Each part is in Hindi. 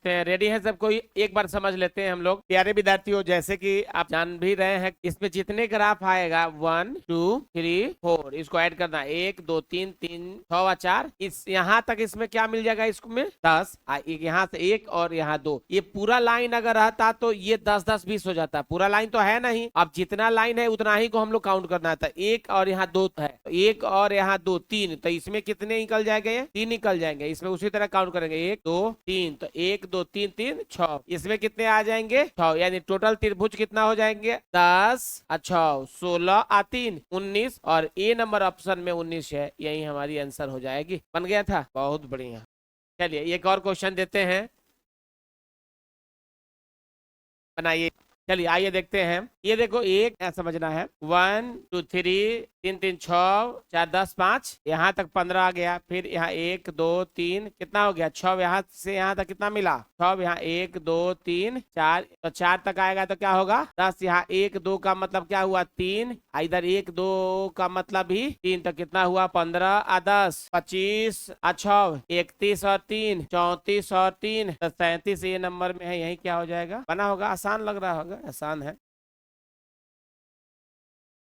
रेडी है सब कोई? एक बार समझ लेते हैं हम लोग। प्यारे विद्यार्थियों, जैसे कि आप जान भी रहे हैं, इसमें जितने ग्राफ आएगा 1 2 3 4 इसको ऐड करना, 1 2 3 3 6 और 4, इस यहाँ तक इसमें क्या मिल जाएगा, इसमें 10। यहाँ से 1 और यहाँ 2, ये पूरा लाइन अगर रहता तो ये 10 10 20 हो जाता। पूरा लाइन तो है नहीं, अब जितना लाइन है उतना ही को हम लोग काउंट करना था। 1 और यहाँ 2 है, 1 और यहाँ 2 3, तो इसमें कितने निकल जाएंगे, ये 3 निकल जाएंगे। इसमें उसी तरह काउंट करेंगे, 1 2 3, तो 1 2 3 3 6, इसमें कितने आ जाएंगे 6, यानी टोटल त्रिभुज कितना हो जाएंगे 10 अच्छा 16 3 19, और ए नंबर ऑप्शन में 19 है, यही हमारी आंसर हो जाएगी। बन गया था, बहुत बढ़िया। चलिए एक और क्वेश्चन देते हैं, बनाइए। चलिए आइए देखते हैं। ये देखो, एक समझना है, 1 2 3 3 3 6 4 10 5, यहाँ तक 15 आ गया। फिर यहाँ 1 2 3 कितना हो गया 6, यहाँ से यहाँ तक कितना मिला 6, यहाँ 1 2 3 4, तो 4 तक आएगा तो क्या होगा 10। यहाँ 1 2 का मतलब क्या हुआ 3, इधर 1 2 का मतलब भी 3, तो कितना हुआ 15 10 25 6 31 और 3 34 और 3 तो 37, ये नंबर में है, यही क्या हो जाएगा बना होगा। आसान लग रहा होगा, आसान है।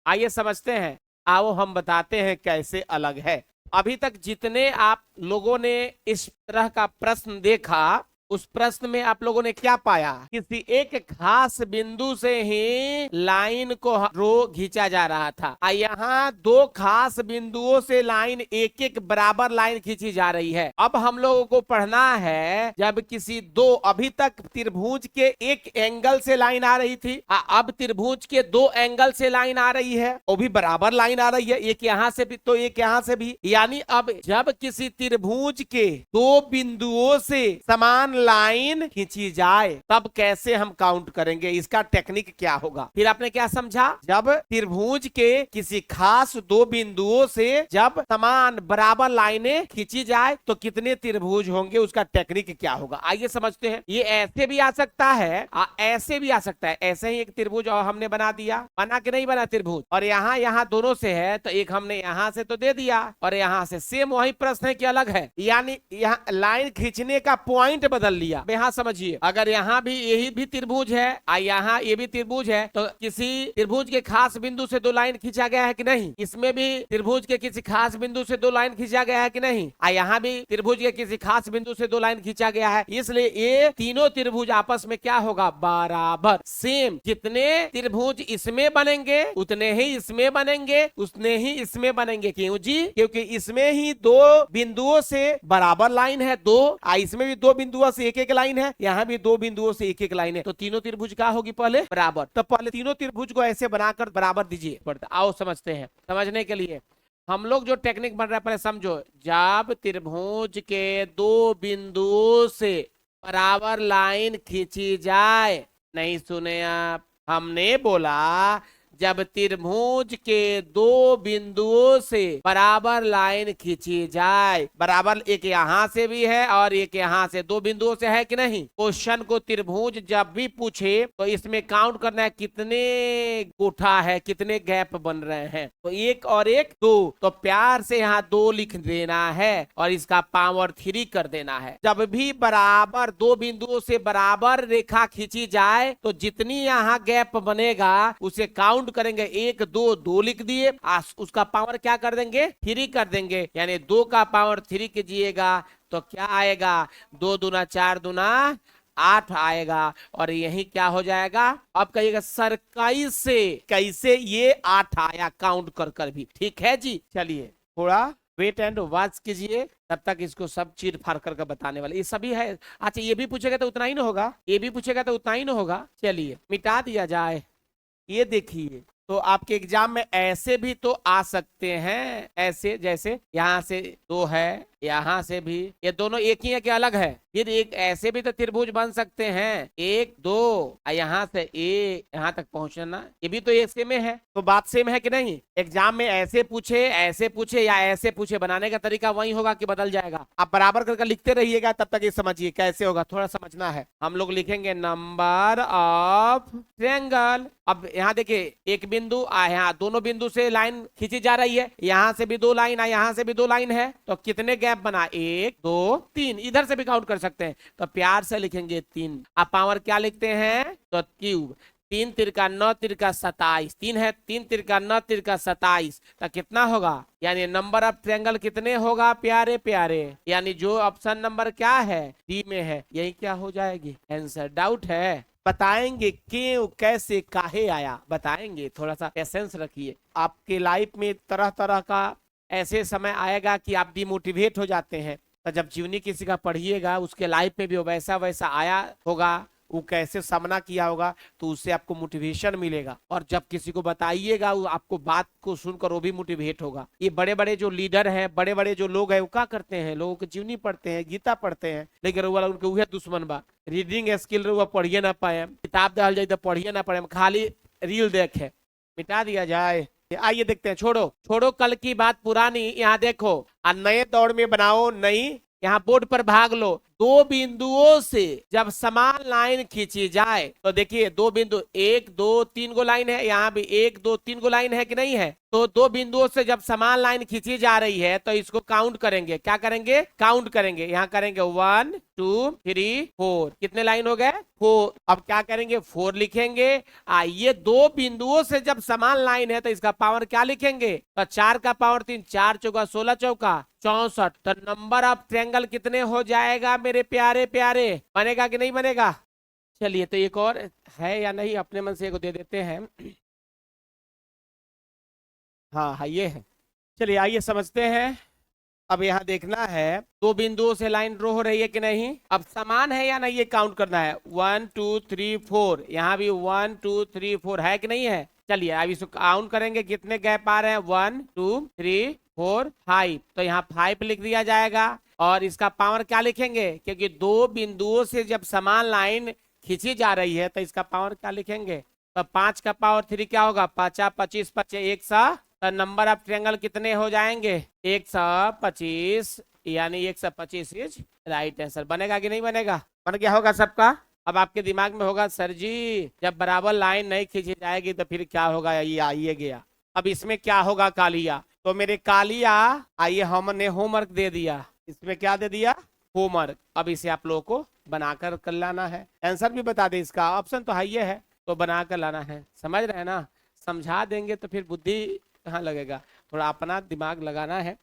आइए समझते हैं, आओ हम बताते हैं कैसे अलग है। अभी तक जितने आप लोगों ने इस तरह का प्रश्न देखा, उस प्रश्न में आप लोगों ने क्या पाया, किसी एक खास बिंदु से ही लाइन को रो खींचा जा रहा था। यहाँ दो खास बिंदुओं से लाइन एक एक बराबर लाइन खींची जा रही है। अब हम लोगों को पढ़ना है, जब किसी दो, अभी तक त्रिभुज के एक एंगल से लाइन आ रही थी, अब त्रिभुज के दो एंगल से लाइन आ रही है, वो भी बराबर लाइन आ रही है, एक यहाँ से भी तो एक यहाँ से भी। यानी अब जब किसी त्रिभुज के दो बिंदुओं से समान लाइन खींची जाए, तब कैसे हम काउंट करेंगे, इसका टेक्निक क्या होगा। फिर आपने क्या समझा, जब त्रिभुज के किसी खास दो बिंदुओं से जब समान बराबर लाइनें खींची जाए तो कितने त्रिभुज होंगे, उसका टेक्निक क्या होगा। आइए समझते हैं। ये ऐसे भी आ सकता है, ऐसे भी आ सकता है। ऐसे ही एक त्रिभुज और हमने बना दिया, बना के नहीं बना त्रिभुज, और यहाँ यहाँ दोनों से है, तो एक हमने यहाँ से तो दे दिया और यहाँ से। सेम वही प्रश्न है कि अलग है, यानी यहाँ लाइन खींचने का पॉइंट बदल लिया। यहाँ समझिए, अगर यहाँ भी यही भी त्रिभुज है, यहाँ ये भी त्रिभुज है, तो किसी त्रिभुज के खास बिंदु से दो लाइन खींचा गया है कि नहीं, इसमें भी त्रिभुज के किसी खास बिंदु से दो लाइन खींचा गया है कि नहीं, यहाँ भी त्रिभुज के किसी खास बिंदु से दो लाइन खींचा गया है। इसलिए ये तीनों त्रिभुज आपस में क्या होगा, बराबर सेम। जितने त्रिभुज इसमें बनेंगे उतने ही इसमें बनेंगे, उतने ही इसमें बनेंगे। क्यों जी, क्योंकि इसमें ही दो बिंदुओं से बराबर लाइन है दो, इसमें भी दो बिंदुओं से एक एक लाइन है, यहाँ भी दो बिंदुओं से एक एक लाइन है, तो तीनों त्रिभुज क्या होगी पहले बराबर। तो पहले तीनों त्रिभुज को ऐसे बनाकर बराबर दीजिए। आओ समझते हैं। समझने के लिए हम लोग जो टेक्निक बन रहा है पहले समझो। जब त्रिभुज के दो बिंदुओं से बराबर लाइन खींची जाए, नहीं सुने आप, हमने बोला जब त्रिभुज के दो बिंदुओं से बराबर लाइन खींची जाए, बराबर एक यहाँ से भी है और एक यहाँ से, दो बिंदुओं से है कि नहीं। क्वेश्चन को त्रिभुज जब भी पूछे तो इसमें काउंट करना है कितने कोठा है, कितने गैप बन रहे हैं, तो एक और एक दो, तो प्यार से यहाँ दो लिख देना है और इसका पावर 3 कर देना है। जब भी बराबर दो बिंदुओं से बराबर रेखा खींची जाए तो जितनी यहाँ गैप बनेगा उसे काउंट करेंगे, 1 2 2 लिख दिए, उसका पावर क्या कर देंगे 3 कर देंगे, यानी 2 का पावर 3 कीजिएगा तो क्या आएगा, 2 दूना 4 दूना 8 आएगा। और यही क्या हो जाएगा, अब कहिएगा सर कैसे ये 8 आया काउंट कर कर भी। ठीक है जी, चलिए थोड़ा वेट एंड वॉच कीजिए, तब तक इसको सब चीर फाड़ करके बताने वाले ये सभी है। अच्छा ये भी पूछेगा तो उतना ही ना होगा, ये भी पूछेगा तो उतना ही ना होगा। चलिए मिटा दिया जाए। ये देखिए, तो आपके एग्जाम में ऐसे भी तो आ सकते हैं, ऐसे जैसे यहाँ से दो है, यहाँ से भी, ये दोनों एक ही है कि अलग है। फिर एक ऐसे भी तो त्रिभुज बन सकते हैं, 1 2, यहाँ से यहाँ तक पहुंचना, ये भी तो एक सेम है, तो बात सेम है कि नहीं। एग्जाम में ऐसे पूछे या ऐसे पूछे, बनाने का तरीका वही होगा कि बदल जाएगा। आप बराबर करके लिखते रहिएगा, तब तक ये समझिए कैसे होगा, थोड़ा समझना है। हम लोग लिखेंगे नंबर ऑफ ट्रायंगल। अब यहाँ देखिए, एक बिंदु यहाँ दोनों बिंदु से लाइन खींची जा रही है, यहाँ से भी दो लाइन यहाँ से भी दो लाइन है, तो कितने गैप बना, 1 2 3, इधर से भी काउंट कर सकते हैं, तो प्यार से लिखेंगे 3। अब पावर क्या लिखते हैं, तो क्यूब, 3 तिरका 9 तिरका 27, 3 है, 3 तिरका 9 तिरका 27, तो कितना होगा, यानी नंबर ऑफ ट्रायंगल कितने होगा प्यारे प्यारे, यानी जो ऑप्शन नंबर क्या है, डी में है, यही क्या हो जाएगी आंसर। डाउट है, बताएंगे क्यों कैसे काहे आया, बताएंगे, थोड़ा सा पेशेंस रखिए। आपके लाइफ में तरह तरह का ऐसे समय आएगा कि आप डिमोटिवेट हो जाते हैं, तो जब जीवनी किसी का पढ़िएगा उसके लाइफ में भी वो वैसा वैसा आया होगा, वो कैसे सामना किया होगा, तो उससे आपको मोटिवेशन मिलेगा। और जब किसी को बताइएगा वो आपको बात को सुनकर वो भी मोटिवेट होगा। ये बड़े बड़े जो लीडर हैं, बड़े बड़े जो लोग हैं, वो क्या करते हैं, लोगों की जीवनी पढ़ते हैं, गीता पढ़ते हैं, लेकिन वो उनके उहे दुश्मन बा। रीडिंग स्किल वो पढ़िए ना पाए, किताब डाल जाए तो पढ़िए ना पढ़े, खाली रील देखे, मिटा दिया जाए। आइए देखते हैं, छोड़ो छोड़ो कल की बात पुरानी, यहाँ देखो, और नए दौड़ में बनाओ नई, यहाँ बोर्ड पर भाग लो। दो बिंदुओं से जब समान लाइन खींची जाए, तो देखिए दो बिंदु, 1 2 3 गो लाइन है, यहाँ भी 1 2 3 गो लाइन है कि नहीं है, तो दो बिंदुओं से जब समान लाइन खींची जा रही है तो इसको काउंट करेंगे, क्या करेंगे, काउंट करेंगे। यहाँ करेंगे 1 2 3 4, कितने लाइन हो गए, 4। अब क्या करेंगे, 4 लिखेंगे। ये दो बिंदुओं से जब समान लाइन है तो इसका पावर क्या लिखेंगे, तो 4 का पावर 3, 4 चौका 16 चौका 64, तो नंबर ऑफ ट्रायंगल कितने हो जाएगा मेरे प्यारे प्यारे, बनेगा कि नहीं बनेगा। चलिए तो एक और है या नहीं, अपने मन से एक दे देते हैं। हाँ हाँ ये है, चलिए आइए समझते हैं। अब यहाँ देखना है दो बिंदुओं से लाइन ड्रॉ हो रही है कि नहीं, अब समान है या नहीं ये काउंट करना है। 1 2 3 4, यहाँ भी 1 2 3 4 है कि नहीं है। चलिए अब इसको काउंट करेंगे, कितने गैप आ रहे हैं, 1 2 3 4 5, तो यहाँ 5 लिख दिया जाएगा। और इसका पावर क्या लिखेंगे, क्योंकि दो बिंदुओं से जब समान लाइन खींची जा रही है तो इसका पावर क्या लिखेंगे, तो 5 का पावर 3 क्या होगा, 5 25 25 100, तो नंबर ऑफ ट्रायंगल कितने हो जाएंगे, 125, यानी 125 इज राइट आंसर। बनेगा कि नहीं बनेगा, बन गया होगा सबका। अब आपके दिमाग में होगा सर जी जब बराबर लाइन नहीं खींची जाएगी तो फिर क्या होगा, ये आइए गया। अब इसमें क्या होगा कालिया, तो मेरे कालिया आइए हमने होमवर्क दे दिया, इसमें क्या दे दिया, होमवर्क। अब इसे आप लोगों को बनाकर कर लाना है, आंसर भी बता दे, इसका ऑप्शन तो हाई है, तो बनाकर लाना है, समझ रहे हैं ना। समझा देंगे तो फिर बुद्धि कहाँ लगेगा, थोड़ा अपना दिमाग लगाना है।